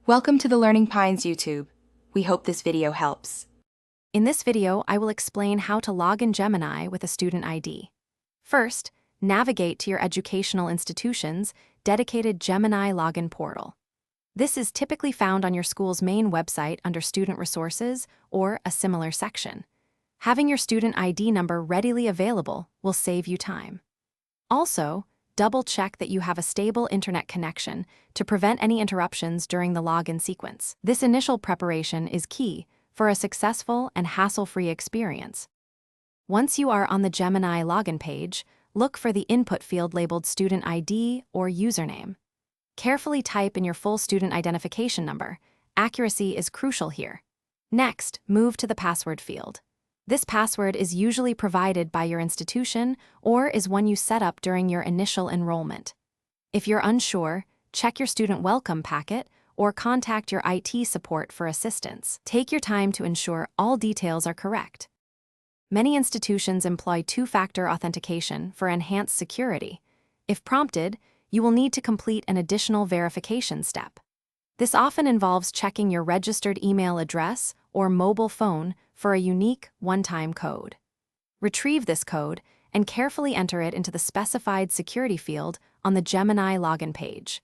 Welcome to the Learning Pines YouTube. We hope this video helps. In this video, I will explain how to log in Gemini with a student ID. First, navigate to your educational institution's dedicated Gemini login portal. This is typically found on your school's main website under Student Resources or a similar section. Having your student ID number readily available will save you time. Also, double-check that you have a stable internet connection to prevent any interruptions during the login sequence. This initial preparation is key for a successful and hassle-free experience. Once you are on the Gemini login page, look for the input field labeled Student ID or Username. Carefully type in your full student identification number. Accuracy is crucial here. Next, move to the password field. This password is usually provided by your institution or is one you set up during your initial enrollment. If you're unsure, check your student welcome packet or contact your IT support for assistance. Take your time to ensure all details are correct. Many institutions employ two-factor authentication for enhanced security. If prompted, you will need to complete an additional verification step. This often involves checking your registered email address or mobile phone for a unique one-time code. Retrieve this code and carefully enter it into the specified security field on the Gemini login page.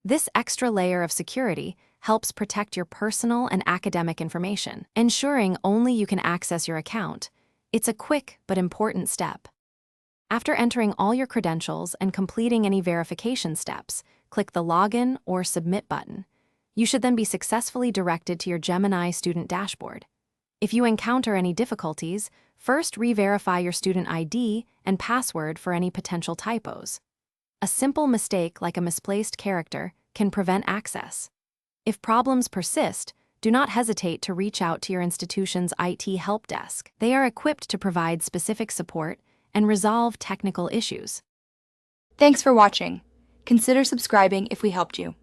This extra layer of security helps protect your personal and academic information, ensuring only you can access your account. It's a quick but important step. After entering all your credentials and completing any verification steps, click the Login or Submit button. You should then be successfully directed to your Gemini student dashboard. If you encounter any difficulties, first re-verify your student ID and password for any potential typos. A simple mistake like a misplaced character can prevent access. If problems persist, do not hesitate to reach out to your institution's IT help desk. They are equipped to provide specific support and resolve technical issues. Thanks for watching. Consider subscribing if we helped you.